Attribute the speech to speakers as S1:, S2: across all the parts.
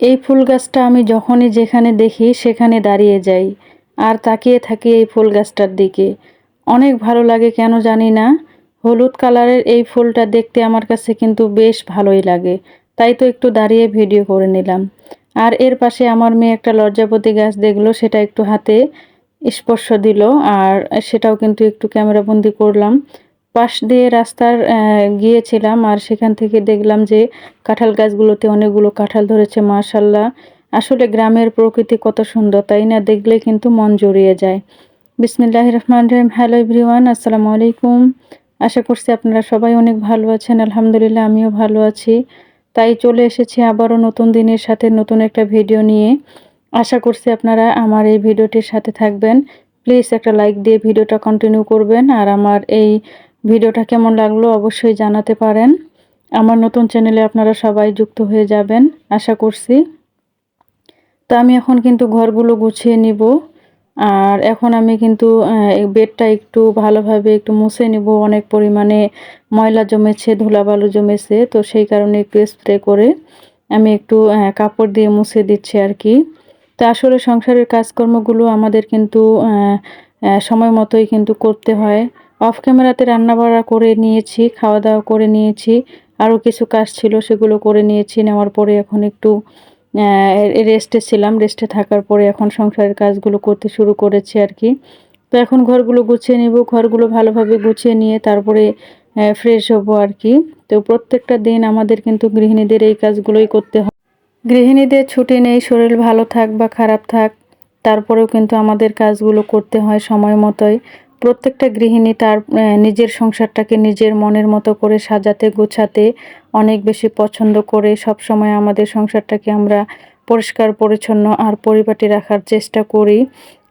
S1: এই ফুল গাছটা আমি যখনই যেখানে দেখি সেখানে দাঁড়িয়ে যাই আর তাকিয়ে থাকি এই ফুল গাছটার দিকে। অনেক ভালো লাগে, কেন জানি না। হলুদ কালারের এই ফুলটা দেখতে আমার কাছে কিন্তু বেশ ভালোই লাগে, তাই তো একটু দাঁড়িয়ে ভিডিও করে নিলাম। আর এর পাশে আমার মেয়ে একটা লজ্জাপতি গাছ দেখলো, সেটা একটু হাতে স্পর্শ দিল, আর সেটাও কিন্তু একটু ক্যামেরাবন্দি করলাম। পাশ দিয়ে রাস্তার গিয়েছিলাম আর সেখান থেকে দেখলাম যে কাঁঠাল গাছগুলোতে অনেকগুলো কাঁঠাল ধরেছে, মাশাল্লাহ। আসলে গ্রামের প্রকৃতি কত সুন্দর, তাই না? দেখলে কিন্তু মন জুড়িয়ে যায়। বিসমিল্লাহির রহমানির রহিম। হ্যালো এভরিওয়ান, আসসালামু আলাইকুম। আশা করছি আপনারা সবাই অনেক ভালো আছেন। আলহামদুলিল্লাহ, আমিও ভালো আছি। তাই চলে এসেছি আবারও নতুন দিনের সাথে নতুন একটা ভিডিও নিয়ে। আশা করছি আপনারা আমার এই ভিডিওটির সাথে থাকবেন। প্লিজ একটা লাইক দিয়ে ভিডিওটা কন্টিনিউ করবেন, আর আমার এই ভিডিওটা কেমন লাগলো অবশ্যই জানাতে পারেন। আমার নতুন চ্যানেলে আপনারা সবাই যুক্ত হয়ে যাবেন আশা করছি। তো আমি এখন কিন্তু ঘরগুলো গুছিয়ে নিব, আর এখন আমি কিন্তু এই বেডটা একটু ভালোভাবে একটু মুছে নিব। অনেক পরিমাণে ময়লা জমেছে, ধুলাবালু জমেছে, তো সেই কারণে একটু স্প্রে করে আমি একটু কাপড় দিয়ে মুছে দিচ্ছি আর কি। তো আসলে সংসারের কাজকর্মগুলো আমাদের কিন্তু সময় মতোই কিন্তু করতে হয়। অফ ক্যামেরাতে রান্নাবাড়া করে নিয়েছি, খাওয়া দাওয়া করে নিয়েছি, আরও কিছু কাজ ছিল সেগুলো করে নিয়েছি। নেওয়ার পরে এখন একটু রেস্টে ছিলাম। রেস্টে থাকার পরে এখন সংসারের কাজগুলো করতে শুরু করেছি আর কি। তো এখন ঘরগুলো গুছিয়ে নিব, ঘরগুলো ভালোভাবে গুছিয়ে নিয়ে তারপরে ফ্রেশ হব আর কি। তো প্রত্যেকটা দিন আমাদের কিন্তু গৃহিণীদের এই কাজগুলোই করতে হয়। গৃহিণীদের ছুটি নেই, শরীর ভালো থাক বা খারাপ থাক, তারপরেও কিন্তু আমাদের কাজগুলো করতে হয় সময় মতোই। প্রত্যেকটা গৃহিণী তার নিজের সংসারটাকে নিজের মনের মতো করে সাজাতে গোছাতে অনেক বেশি পছন্দ করে। সব সময় আমাদের সংসারটাকে আমরা পরিষ্কার পরিচ্ছন্ন আর পরিপাটি রাখার চেষ্টা করি।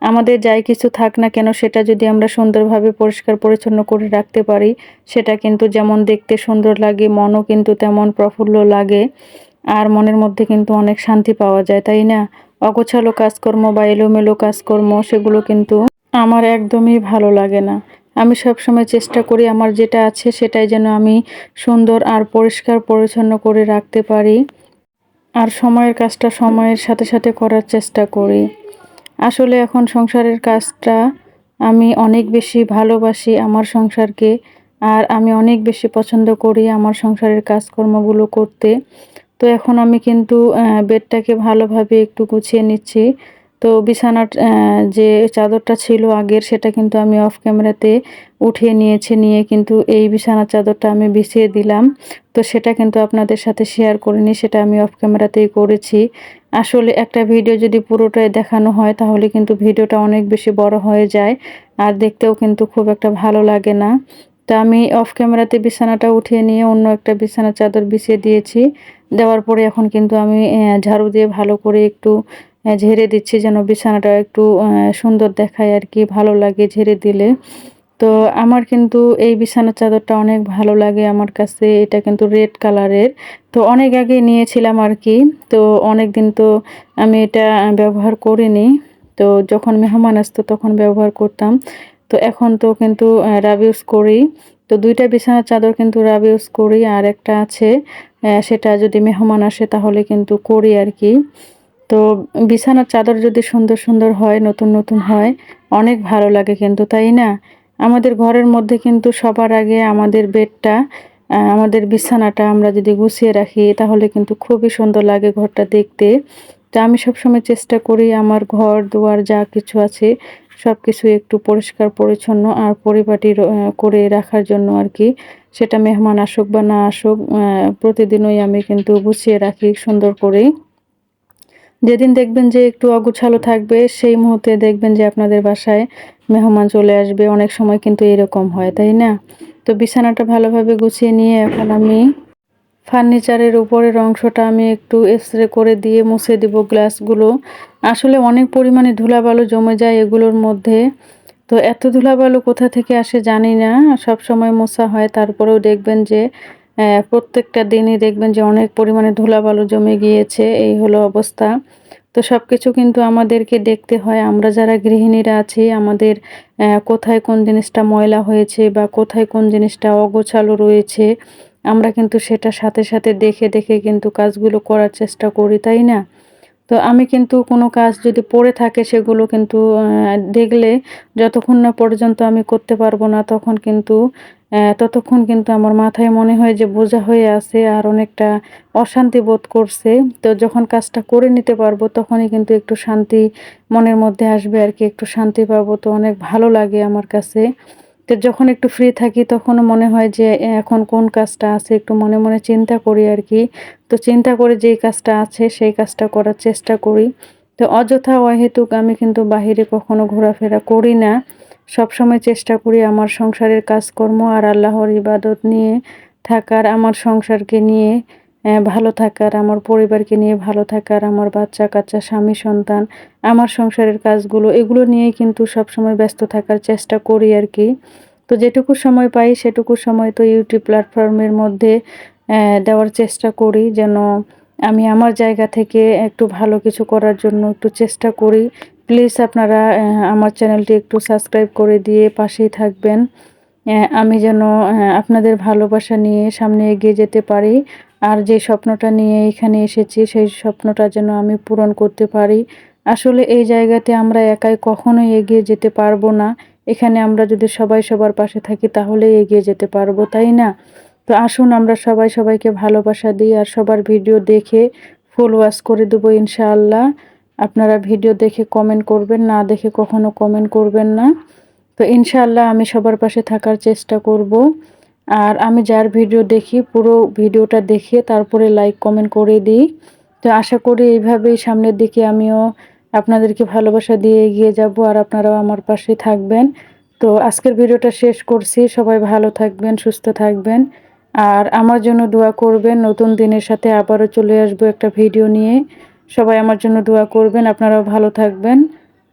S1: আমাদের যাই কিছু থাক না কেন, সেটা যদি আমরা সুন্দরভাবে পরিষ্কার পরিচ্ছন্ন করে রাখতে পারি, সেটা কিন্তু যেমন দেখতে সুন্দর লাগে, মনও কিন্তু তেমন প্রফুল্ল লাগে, আর মনের মধ্যে কিন্তু অনেক শান্তি পাওয়া যায়, তাই না? অগোছালো কাজকর্ম বা এলোমেলো কাজকর্ম সেগুলো কিন্তু আমার একদমই ভালো লাগে না। আমি সবসময় চেষ্টা করি আমার যেটা আছে সেটাই যেন আমি সুন্দর আর পরিষ্কার পরিচ্ছন্ন করে রাখতে পারি, আর সময়ের কাজটা সময়ের সাথে সাথে করার চেষ্টা করি। আসলে এখন সংসারের কাজটা আমি অনেক বেশি ভালোবাসি আমার সংসারকে, আর আমি অনেক বেশি পছন্দ করি আমার সংসারের কাজকর্মগুলো করতে। তো এখন আমি কিন্তু বেডটাকে ভালোভাবে একটু গুছিয়ে নিচ্ছি। তো বিছানার যে চাদরটা ছিল আগের, সেটা কিন্তু আমি অফ ক্যামেরাতে উঠিয়ে নিয়েছি, নিয়ে কিন্তু এই বিছানার চাদরটা আমি বিছিয়ে দিলাম। তো সেটা কিন্তু আপনাদের সাথে শেয়ার করিনি, সেটা আমি অফ ক্যামেরাতেই করেছি। আসলে একটা ভিডিও যদি পুরোটাই দেখানো হয় তাহলে কিন্তু ভিডিওটা অনেক বেশি বড় হয়ে যায়, আর দেখতেও কিন্তু খুব একটা ভালো লাগে না। তা আমি অফ ক্যামেরাতে বিছানাটা উঠিয়ে নিয়ে অন্য একটা বিছানার চাদর বিছিয়ে দিয়েছি। দেওয়ার পরে এখন কিন্তু আমি ঝাড়ু দিয়ে ভালো করে একটু ঝেড়ে দিচ্ছি, যেন বিছানাটা একটু সুন্দর দেখায় আর কি, ভালো লাগে ঝেড়ে দিলে। তো আমার কিন্তু এই বিছানার চাদরটা অনেক ভালো লাগে আমার কাছে। এটা কিন্তু রেড কালারের। তো অনেক আগে নিয়েছিলাম আর কি। তো অনেক দিন তো আমি এটা ব্যবহার করিনি। তো যখন মেহমান আসতো তখন ব্যবহার করতাম। তো এখন তো কিন্তু রাব ইউজ করি। তো ২ টা বিছানার চাদর কিন্তু রাব ইউজ করি, আর একটা আছে সেটা যদি মেহমান আসে তাহলে কিন্তু করি আর কি। তো বিছানার চাদর যদি সুন্দর সুন্দর হয়, নতুন নতুন হয়, অনেক ভালো লাগে কিন্তু, তাই না? আমাদের ঘরের মধ্যে কিন্তু সবার আগে আমাদের বেডটা, আমাদের বিছানাটা আমরা যদি গুছিয়ে রাখি তাহলে কিন্তু খুবই সুন্দর লাগে ঘরটা দেখতে। তো আমি সবসময় চেষ্টা করি আমার ঘর দুয়ার যা কিছু আছে সব কিছু একটু পরিষ্কার পরিচ্ছন্ন আর পরিপাটি করে রাখার জন্য আর কি। সেটা মেহমান আসুক বা না আসুক, প্রতিদিনই আমি কিন্তু গুছিয়ে রাখি সুন্দর করে। যেদিন দেখবেন যে একটু অগোছালো থাকবে, সেই মুহূর্তে দেখবেন যে আপনাদের বাসায় মেহমান চলে আসবে। অনেক সময় কিন্তু এরকম হয়, তাই না? তো বিছানাটা ভালোভাবে গুছিয়ে নিয়ে এখন আমি ফার্নিচারের উপরের অংশটা আমি একটু স্প্রে করে দিয়ে মুছে দিব গ্লাসগুলো। আসলে অনেক পরিমাণে ধুলাবালু জমে যায় এগুলোর মধ্যে। তো এত ধুলাবালু কোথা থেকে আসে জানি না। সবসময় মোছা হয়, তারপরেও দেখবেন যে প্রত্যেকটা দিনই দেখবেন যে অনেক পরিমাণে ধুলাবালু জমে গিয়েছে। এই হলো অবস্থা। তো সবকিছু কিন্তু আমাদেরকে দেখতে হয়। আমরা যারা গৃহিণীরা আছি আমাদের কোথায় কোন জিনিসটা ময়লা হয়েছে বা কোথায় কোন জিনিসটা অগোছালো রয়েছে, আমরা কিন্তু সেটা সাথে সাথে দেখে দেখে কিন্তু কাজগুলো করার চেষ্টা করি, তাই না? তো আমি কিন্তু কোনো কাজ যদি পড়ে থাকে সেগুলো কিন্তু দেখলে যতক্ষণ না পর্যন্ত আমি করতে পারবো না ততক্ষণ কিন্তু আমার মাথায় মনে হয় যে বোঝা হয়ে আছে আর অনেকটা অশান্তি বোধ করছে। তো যখন কাজটা করে নিতে পারবো তখনই কিন্তু একটু শান্তি মনের মধ্যে আসবে আরকি, একটু শান্তি পাবো। তো অনেক ভালো লাগে আমার কাছে। তো যখন একটু ফ্রি থাকি তখনও মনে হয় যে এখন কোন কাজটা আছে একটু মনে মনে চিন্তা করি আরকি। তো চিন্তা করে যেই কাজটা আছে সেই কাজটা করার চেষ্টা করি। তো অযথা অহেতুক আমি কিন্তু বাহিরে কখনো ঘোরাফেরা করি না। সবসময় চেষ্টা করি আমার সংসারের কাজকর্ম আর আল্লাহর ইবাদত নিয়ে থাকার, আমার সংসারকে নিয়ে ভালো থাকার, আমার পরিবারকে নিয়ে ভালো থাকার, আমার বাচ্চা-কাচ্চা, স্বামী, সন্তান, আমার সংসারের কাজগুলো এগুলো নিয়েই কিন্তু সবসময় ব্যস্ত থাকার চেষ্টা করি আরকি। তো যেটুকু সময় পাই সেটুকু সময় তো YouTube প্ল্যাটফর্মের মধ্যে দেওয়ার চেষ্টা করি যেন আমি আমার জায়গা থেকে একটু ভালো কিছু করার জন্য একটু চেষ্টা করি। প্লিজ আপনারা আমার চ্যানেলটি একটু সাবস্ক্রাইব করে দিয়ে পাশেই থাকবেন। আমি যেন আপনাদের ভালোবাসা নিয়ে সামনে এগিয়ে যেতে পারি। আর যে স্বপ্নটা নিয়ে এখানে এসেছি সেই স্বপ্নটা যেন আমি পূরণ করতে পারি। আসলে এই জায়গাতে আমরা একাই কখনোই এগিয়ে যেতে পারবো না। এখানে আমরা যদি সবাই সবার পাশে থাকি তাহলেই এগিয়ে যেতে পারবো, তাই না? তো আসুন আমরা সবাই সবাইকে ভালোবাসা দিই আর সবার ভিডিও দেখে ফুল ওয়াচ করে দেবো ইনশাআল্লাহ। আপনারা ভিডিও দেখে কমেন্ট করবেন, না দেখে কখনো কমেন্ট করবেন না। তো ইনশাআল্লাহ আমি সবার পাশে থাকার চেষ্টা করব। আর আমি যার ভিডিও দেখি পুরো ভিডিওটা দেখে তারপরে লাইক কমেন্ট করে দিই। তো আশা করি এইভাবেই সামনের দিকে আমিও আপনাদেরকে ভালোবাসা দিয়ে এগিয়ে যাব আর আপনারাও আমার পাশে থাকবেন। তো আজকের ভিডিওটা শেষ করছি। সবাই ভালো থাকবেন, সুস্থ থাকবেন। আর আমার জন্য দোয়া করবেন। নতুন দিনের সাথে আবারও চলে আসবো একটা ভিডিও নিয়ে। সবাই আমার জন্য দোয়া করবেন। আপনারাও ভালো থাকবেন।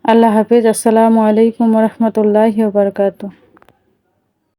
S1: আল্লাহ হাফেজ। আসসালামু আলাইকুম ওয়া রাহমাতুল্লাহি ওয়া বারাকাতুহু।